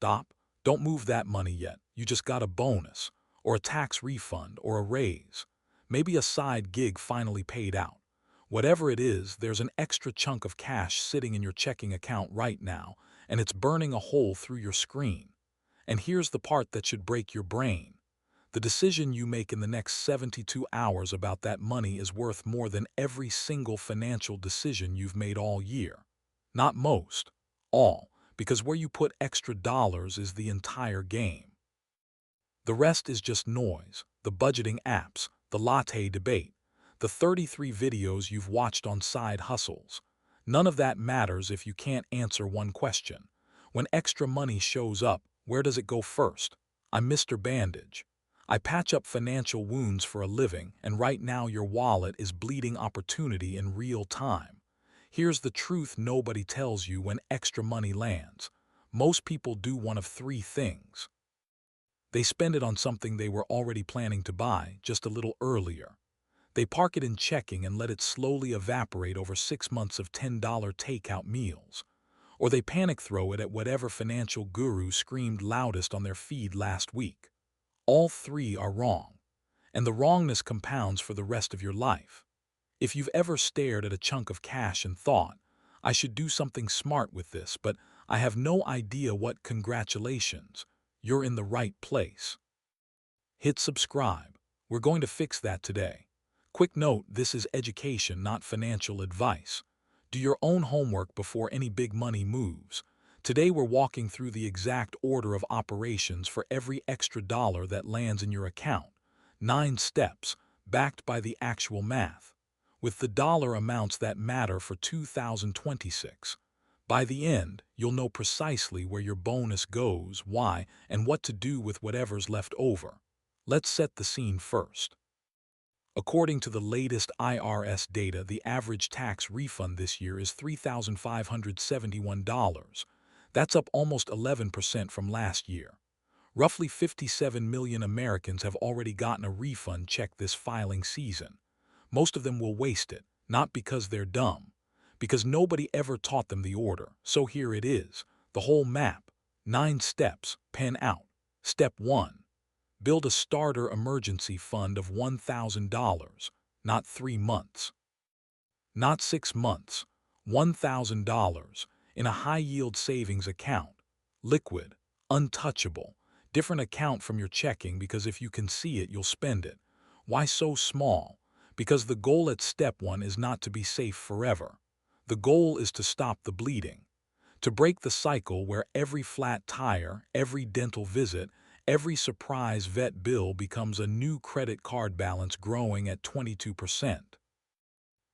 stop, don't move that money yet. You just got a bonus, or a tax refund, or a raise. Maybe a side gig finally paid out. Whatever it is, there's an extra chunk of cash sitting in your checking account right now, and it's burning a hole through your screen. And here's the part that should break your brain. The decision you make in the next 72 hours about that money is worth more than every single financial decision you've made all year. Not most, all, because where you put extra dollars is the entire game. The rest is just noise, the budgeting apps, the latte debate, the 33 videos you've watched on side hustles. None of that matters if you can't answer one question. When extra money shows up, where does it go first? I'm Mr. Bandage. I patch up financial wounds for a living, and right now your wallet is bleeding opportunity in real time. Here's the truth nobody tells you when extra money lands. Most people do one of three things. They spend it on something they were already planning to buy, just a little earlier. They park it in checking and let it slowly evaporate over 6 months of $10 takeout meals. Or they panic throw it at whatever financial guru screamed loudest on their feed last week. All three are wrong, and the wrongness compounds for the rest of your life. If you've ever stared at a chunk of cash and thought, I should do something smart with this, but I have no idea what, congratulations, you're in the right place. Hit subscribe. We're going to fix that today. Quick note, this is education, not financial advice. Do your own homework before any big money moves. Today we're walking through the exact order of operations for every extra dollar that lands in your account. 9 steps, backed by the actual math, with the dollar amounts that matter for 2026. By the end, you'll know precisely where your bonus goes, why, and what to do with whatever's left over. Let's set the scene first. According to the latest IRS data, the average tax refund this year is $3,571. That's up almost 11% from last year. Roughly 57 million Americans have already gotten a refund check this filing season. Most of them will waste it, not because they're dumb, because nobody ever taught them the order. So here it is, the whole map, 9 steps, pen out. Step 1. Build a starter emergency fund of $1,000, not 3 months. Not 6 months, $1,000, in a high-yield savings account, liquid, untouchable, different account from your checking, because if you can see it, you'll spend it. Why so small? Because the goal at step 1 is not to be safe forever. The goal is to stop the bleeding, to break the cycle where every flat tire, every dental visit, every surprise vet bill becomes a new credit card balance growing at 22%.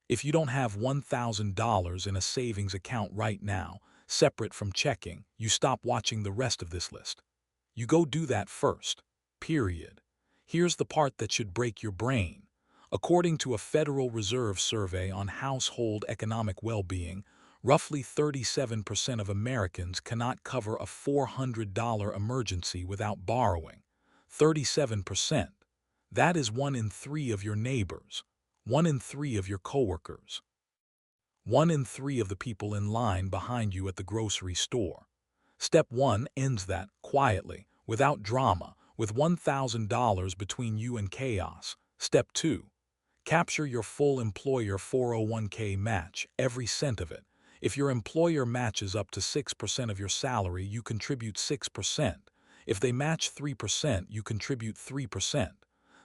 If you don't have $1,000 in a savings account right now, separate from checking, you stop watching the rest of this list. You go do that first. Period. Here's the part that should break your brain. According to a Federal Reserve survey on household economic well-being, roughly 37% of Americans cannot cover a $400 emergency without borrowing. 37%. That is 1 in 3 of your neighbors. 1 in 3 of your coworkers. 1 in 3 of the people in line behind you at the grocery store. Step 1 ends that, quietly, without drama, with $1,000 between you and chaos. Step 2. Capture your full employer 401k match, every cent of it. If your employer matches up to 6% of your salary, you contribute 6%. If they match 3%, you contribute 3%.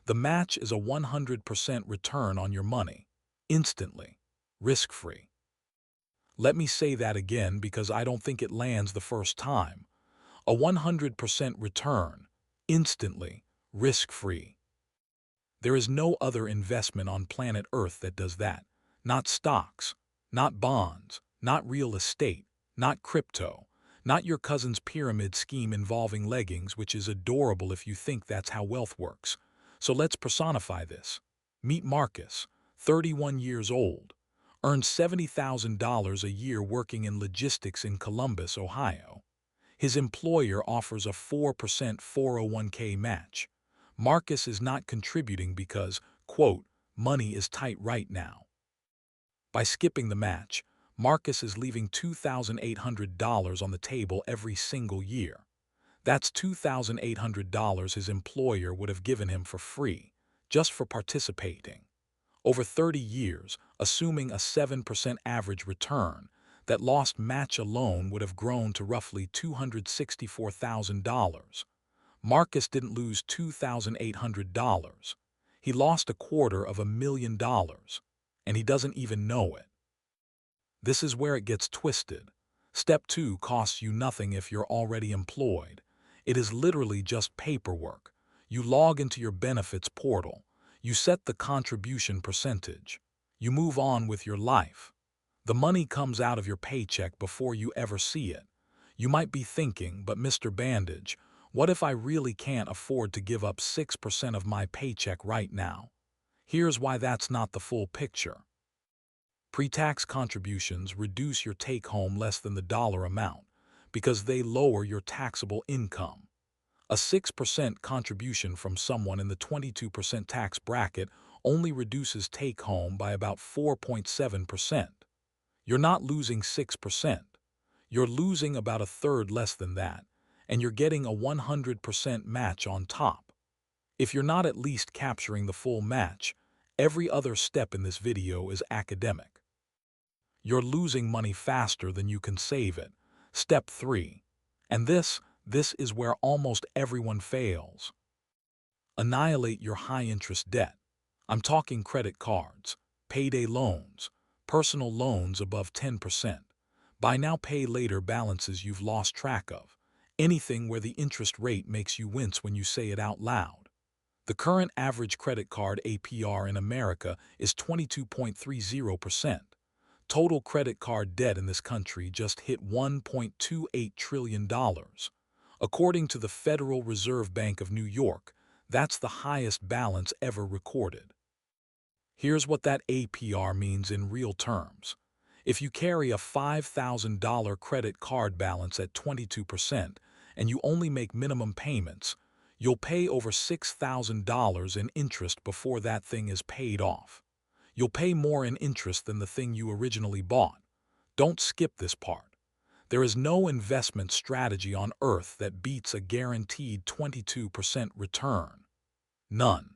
The match is a 100% return on your money, instantly, risk-free. Let me say that again because I don't think it lands the first time. A 100% return, instantly, risk-free. There is no other investment on planet Earth that does that. Not stocks, not bonds, not real estate, not crypto, not your cousin's pyramid scheme involving leggings, which is adorable if you think that's how wealth works. So let's personify this. Meet Marcus, 31 years old, earns $70,000 a year working in logistics in Columbus, Ohio. His employer offers a 4% 401k match. Marcus is not contributing because, quote, money is tight right now. By skipping the match, Marcus is leaving $2,800 on the table every single year. That's $2,800 his employer would have given him for free, just for participating. Over 30 years, assuming a 7% average return, that lost match alone would have grown to roughly $264,000. Marcus didn't lose $2,800. He lost $250,000, and he doesn't even know it. This is where it gets twisted. Step 2 costs you nothing if you're already employed. It is literally just paperwork. You log into your benefits portal. You set the contribution percentage. You move on with your life. The money comes out of your paycheck before you ever see it. You might be thinking, but Mr. Bandage, what if I really can't afford to give up 6% of my paycheck right now? Here's why that's not the full picture. Pre-tax contributions reduce your take-home less than the dollar amount because they lower your taxable income. A 6% contribution from someone in the 22% tax bracket only reduces take-home by about 4.7%. You're not losing 6%. You're losing about a third less than that, and you're getting a 100% match on top. If you're not at least capturing the full match, every other step in this video is academic. You're losing money faster than you can save it. Step 3. And this is where almost everyone fails. Annihilate your high-interest debt. I'm talking credit cards, payday loans, personal loans above 10%, buy now pay later balances you've lost track of, anything where the interest rate makes you wince when you say it out loud. The current average credit card APR in America is 22.30%. Total credit card debt in this country just hit $1.28 trillion. According to the Federal Reserve Bank of New York, that's the highest balance ever recorded. Here's what that APR means in real terms. If you carry a $5,000 credit card balance at 22% and you only make minimum payments, you'll pay over $6,000 in interest before that thing is paid off. You'll pay more in interest than the thing you originally bought. Don't skip this part. There is no investment strategy on earth that beats a guaranteed 22% return. None.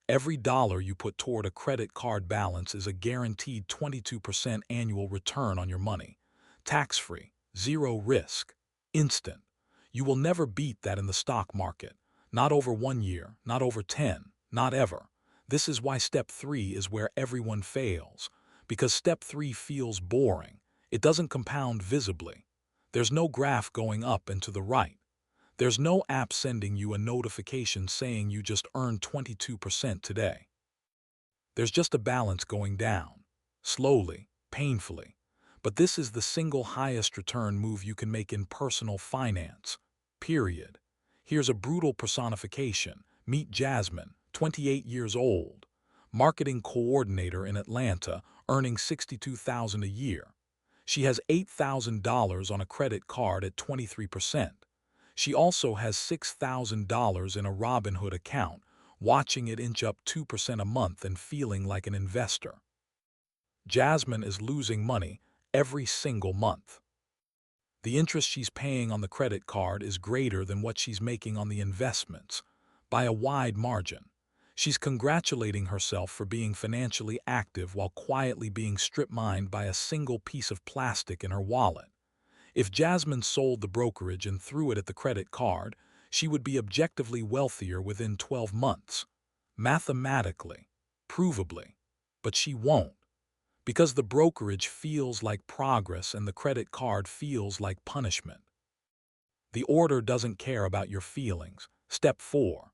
Every dollar you put toward a credit card balance is a guaranteed 22% annual return on your money. Tax-free, zero risk, instant. You will never beat that in the stock market. Not over 1 year, not over 10, not ever. This is why Step 3 is where everyone fails. Because Step 3 feels boring. It doesn't compound visibly. There's no graph going up and to the right. There's no app sending you a notification saying you just earned 22% today. There's just a balance going down. Slowly, painfully. But this is the single highest return move you can make in personal finance. Period. Here's a brutal personification. Meet Jasmine, 28 years old, marketing coordinator in Atlanta, earning $62,000 a year. She has $8,000 on a credit card at 23%. She also has $6,000 in a Robinhood account, watching it inch up 2% a month and feeling like an investor. Jasmine is losing money every single month. The interest she's paying on the credit card is greater than what she's making on the investments, by a wide margin. She's congratulating herself for being financially active while quietly being strip-mined by a single piece of plastic in her wallet. If Jasmine sold the brokerage and threw it at the credit card, she would be objectively wealthier within 12 months. Mathematically, provably. But she won't. Because the brokerage feels like progress and the credit card feels like punishment. The order doesn't care about your feelings. Step 4.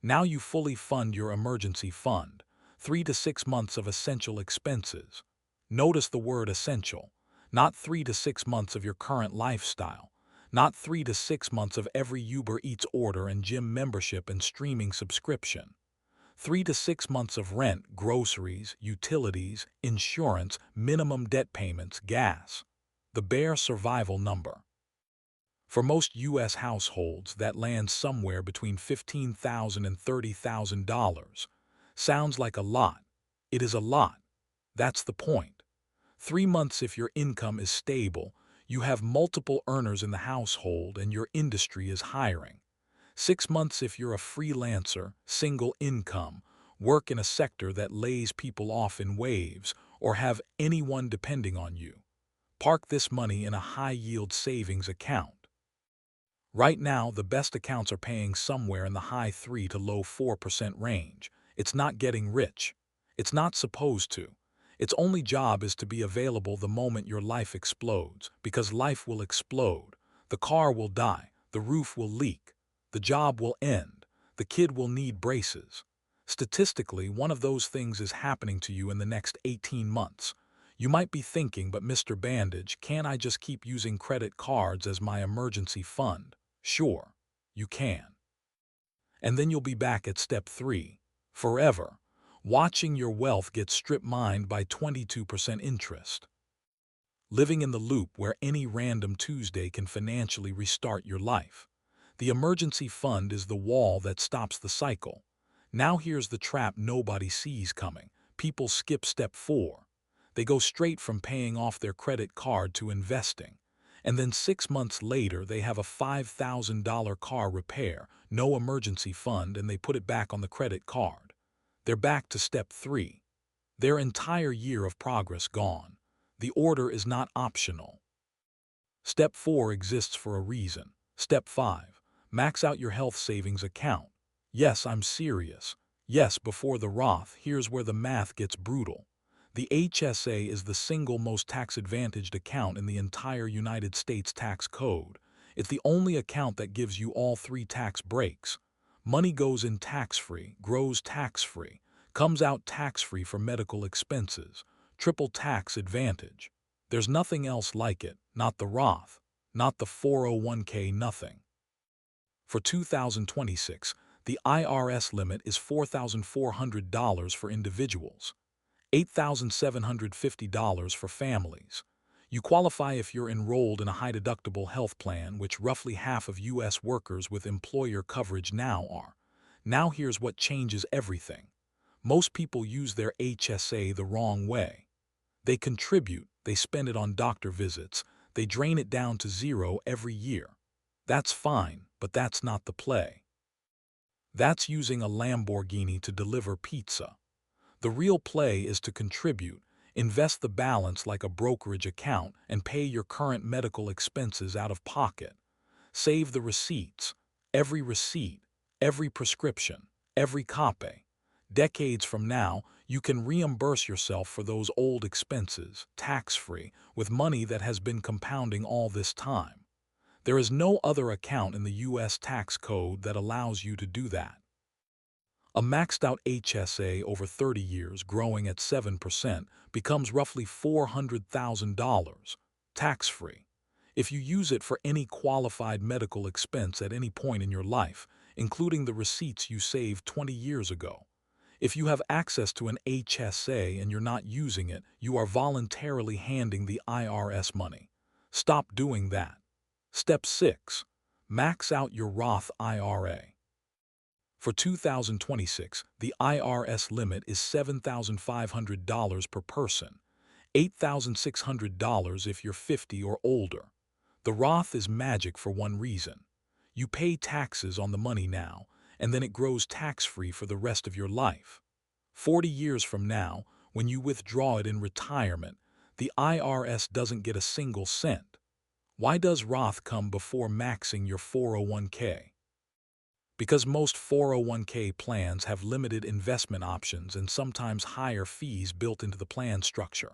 Now you fully fund your emergency fund, 3 to 6 months of essential expenses. Notice the word essential, not 3 to 6 months of your current lifestyle, not 3 to 6 months of every Uber Eats order and gym membership and streaming subscription. 3 to 6 months of rent, groceries, utilities, insurance, minimum debt payments, gas. The bare survival number. For most U.S. households, that lands somewhere between $15,000 and $30,000. Sounds like a lot. It is a lot. That's the point. 3 months if your income is stable, You have multiple earners in the household and your industry is hiring. 6 months if you're a freelancer, single income, work in a sector that lays people off in waves, or have anyone depending on you. Park this money in a high-yield savings account. Right now, the best accounts are paying somewhere in the high 3 to low 4% range. It's not getting rich. It's not supposed to. Its only job is to be available the moment your life explodes, because life will explode. The car will die. The roof will leak. The job will end. The kid will need braces. Statistically, one of those things is happening to you in the next 18 months. You might be thinking, but Mr. Bandage, can't I just keep using credit cards as my emergency fund? Sure, you can. And then you'll be back at step 3, forever, watching your wealth get strip-mined by 22% interest. Living in the loop where any random Tuesday can financially restart your life. The emergency fund is the wall that stops the cycle. Now here's the trap nobody sees coming. People skip step 4. They go straight from paying off their credit card to investing. And then 6 months later, they have a $5,000 car repair, no emergency fund, and they put it back on the credit card. They're back to step 3. Their entire year of progress gone. The order is not optional. Step 4 exists for a reason. Step 5. Max out your health savings account. Yes, I'm serious. Yes, before the Roth, here's where the math gets brutal. The HSA is the single most tax-advantaged account in the entire United States tax code. It's the only account that gives you all 3 tax breaks. Money goes in tax-free, grows tax-free, comes out tax-free for medical expenses. Triple tax advantage. There's nothing else like it, not the Roth, not the 401k, nothing. For 2026, the IRS limit is $4,400 for individuals. $8,750 for families. You qualify if you're enrolled in a high-deductible health plan, which roughly half of U.S. workers with employer coverage now are. Now here's what changes everything. Most people use their HSA the wrong way. They contribute, they spend it on doctor visits, they drain it down to zero every year. That's fine, but that's not the play. That's using a Lamborghini to deliver pizza. The real play is to contribute, invest the balance like a brokerage account, and pay your current medical expenses out of pocket. Save the receipts, every receipt, every prescription, every copay. Decades from now, you can reimburse yourself for those old expenses, tax-free, with money that has been compounding all this time. There is no other account in the U.S. tax code that allows you to do that. A maxed-out HSA over 30 years growing at 7% becomes roughly $400,000, tax-free. If you use it for any qualified medical expense at any point in your life, including the receipts you saved 20 years ago. If you have access to an HSA and you're not using it, you are voluntarily handing the IRS money. Stop doing that. Step 6. Max out your Roth IRA. For 2026, the IRS limit is $7,500 per person, $8,600 if you're 50 or older. The Roth is magic for one reason. You pay taxes on the money now, and then it grows tax-free for the rest of your life. 40 years from now, when you withdraw it in retirement, the IRS doesn't get a single cent. Why does Roth come before maxing your 401k? Because most 401k plans have limited investment options and sometimes higher fees built into the plan structure.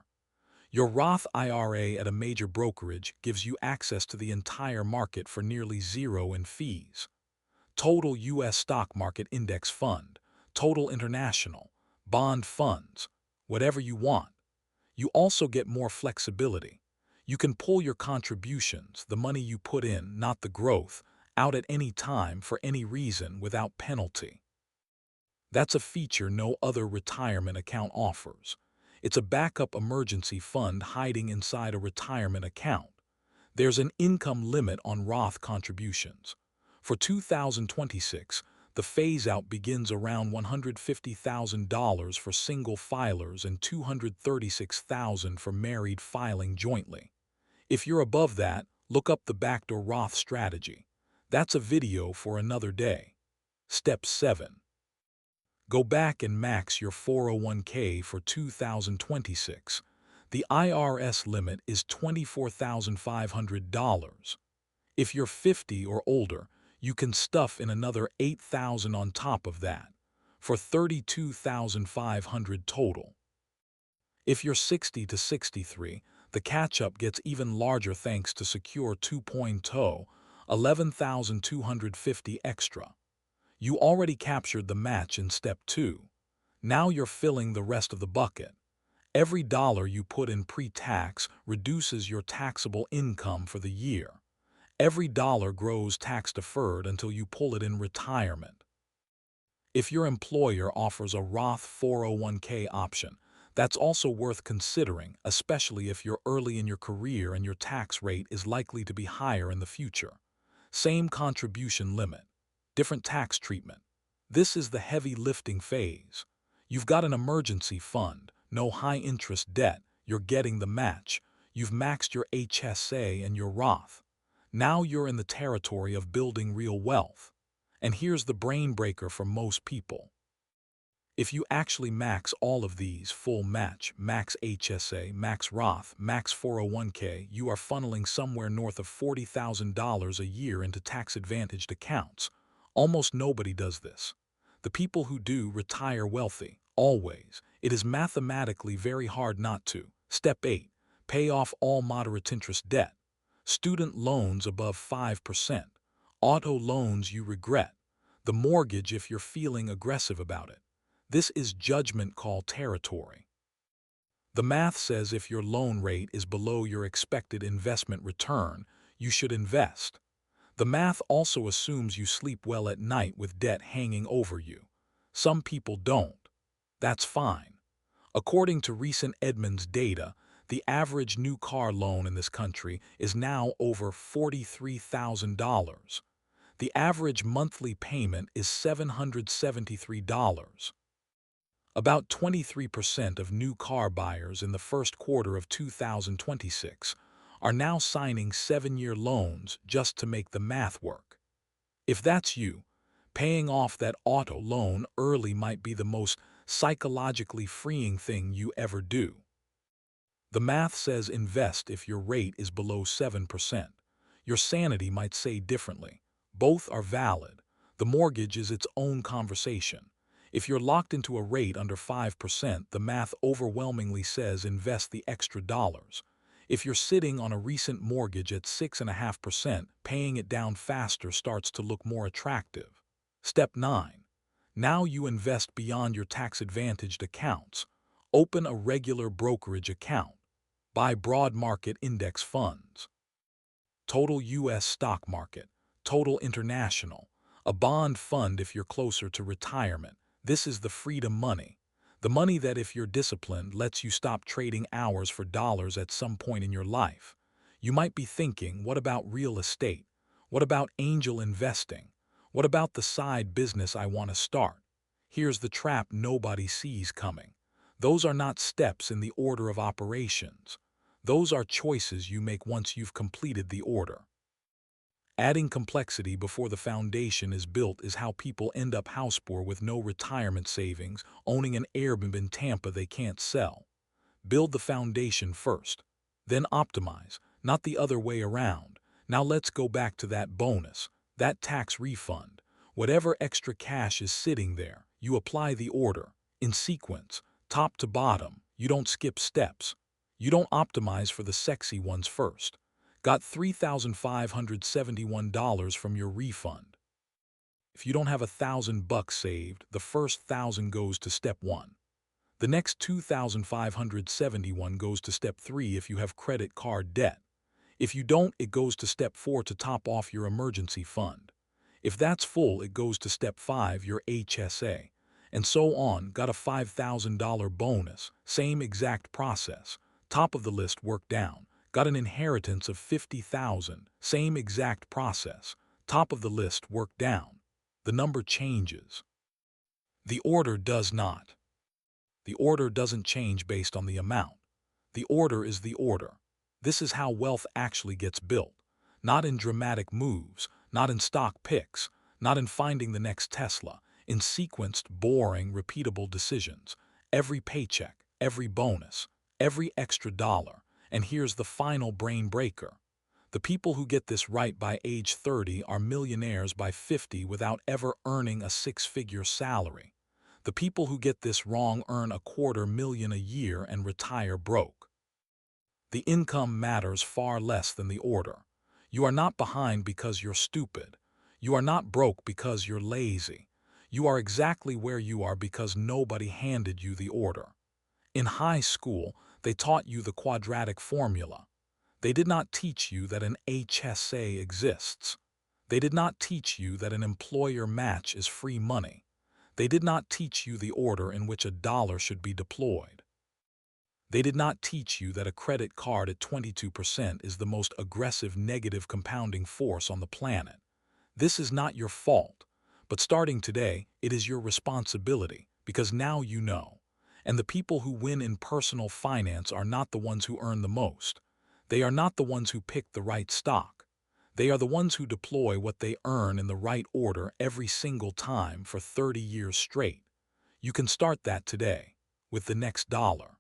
Your Roth IRA at a major brokerage gives you access to the entire market for nearly zero in fees. Total U.S. stock market index fund, total international, bond funds, whatever you want. You also get more flexibility. You can pull your contributions, the money you put in, not the growth, out at any time for any reason without penalty. That's a feature no other retirement account offers. It's a backup emergency fund hiding inside a retirement account. There's an income limit on Roth contributions. For 2026, the phase-out begins around $150,000 for single filers and $236,000 for married filing jointly. If you're above that, look up the backdoor Roth strategy. That's a video for another day. Step 7. Go back and max your 401k for 2026. The IRS limit is $24,500. If you're 50 or older, you can stuff in another $8,000 on top of that, for $32,500 total. If you're 60 to 63, the catch-up gets even larger thanks to Secure 2.0, 11,250 extra. You already captured the match in Step 2. Now you're filling the rest of the bucket. Every dollar you put in pre-tax reduces your taxable income for the year. Every dollar grows tax-deferred until you pull it in retirement. If your employer offers a Roth 401k option, that's also worth considering, especially if you're early in your career and your tax rate is likely to be higher in the future. Same contribution limit, different tax treatment. This is the heavy lifting phase. You've got an emergency fund, no high-interest debt, you're getting the match, you've maxed your HSA and your Roth. Now you're in the territory of building real wealth. And here's the brain breaker for most people. If you actually max all of these, full match, max HSA, max Roth, max 401k, you are funneling somewhere north of $40,000 a year into tax-advantaged accounts. Almost nobody does this. The people who do retire wealthy, always. It is mathematically very hard not to. Step 8. Pay off all moderate interest debt. Student loans above 5%. Auto loans you regret. The mortgage if you're feeling aggressive about it. This is judgment call territory. The math says if your loan rate is below your expected investment return, you should invest. The math also assumes you sleep well at night with debt hanging over you. Some people don't. That's fine. According to recent Edmunds data, the average new car loan in this country is now over $43,000. The average monthly payment is $773. About 23% of new car buyers in the first quarter of 2026 are now signing 7-year loans just to make the math work. If that's you, paying off that auto loan early might be the most psychologically freeing thing you ever do. The math says invest if your rate is below 7%. Your sanity might say differently. Both are valid. The mortgage is its own conversation. If you're locked into a rate under 5%, the math overwhelmingly says invest the extra dollars. If you're sitting on a recent mortgage at 6.5%, paying it down faster starts to look more attractive. Step 9. Now you invest beyond your tax-advantaged accounts. Open a regular brokerage account. Buy broad market index funds. Total U.S. stock market. Total international. A bond fund if you're closer to retirement. This is the freedom money. The money that, if you're disciplined, lets you stop trading hours for dollars at some point in your life. You might be thinking, what about real estate? What about angel investing? What about the side business I want to start? Here's the trap nobody sees coming. Those are not steps in the order of operations. Those are choices you make once you've completed the order. Adding complexity before the foundation is built is how people end up house-poor with no retirement savings, owning an Airbnb in Tampa they can't sell. Build the foundation first, then optimize, not the other way around. Now let's go back to that bonus, that tax refund. Whatever extra cash is sitting there, you apply the order, in sequence, top to bottom. You don't skip steps. You don't optimize for the sexy ones first. Got $3,571 from your refund. If you don't have $1,000 saved, the first 1,000 goes to step 1. The next 2,571 goes to step 3 if you have credit card debt. If you don't, it goes to step 4 to top off your emergency fund. If that's full, it goes to step 5, your HSA. And so on. Got a $5,000 bonus, same exact process. Top of the list, work down. Got an inheritance of $50,000, same exact process. Top of the list, work down. The number changes. The order does not. The order doesn't change based on the amount. The order is the order. This is how wealth actually gets built. Not in dramatic moves, not in stock picks, not in finding the next Tesla, in sequenced, boring, repeatable decisions. Every paycheck, every bonus, every extra dollar. And here's the final brain breaker. The people who get this right by age 30 are millionaires by 50 without ever earning a six-figure salary. The people who get this wrong earn $250,000 a year and retire broke. The income matters far less than the order. You are not behind because you're stupid. You are not broke because you're lazy. You are exactly where you are because nobody handed you the order. In high school, they taught you the quadratic formula. They did not teach you that an HSA exists. They did not teach you that an employer match is free money. They did not teach you the order in which a dollar should be deployed. They did not teach you that a credit card at 22% is the most aggressive negative compounding force on the planet. This is not your fault, but starting today, it is your responsibility, because now you know. And the people who win in personal finance are not the ones who earn the most. They are not the ones who pick the right stock. They are the ones who deploy what they earn in the right order every single time for 30 years straight. You can start that today, with the next dollar.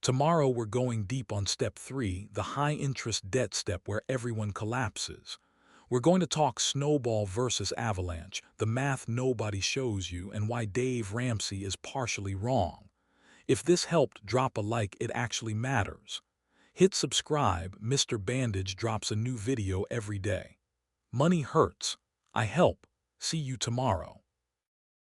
Tomorrow we're going deep on step 3, the high-interest debt step where everyone collapses. We're going to talk snowball versus avalanche, the math nobody shows you, and why Dave Ramsey is partially wrong. If this helped, drop a like, it actually matters. Hit subscribe, Mr. Bandage drops a new video every day. Money hurts. I help. See you tomorrow.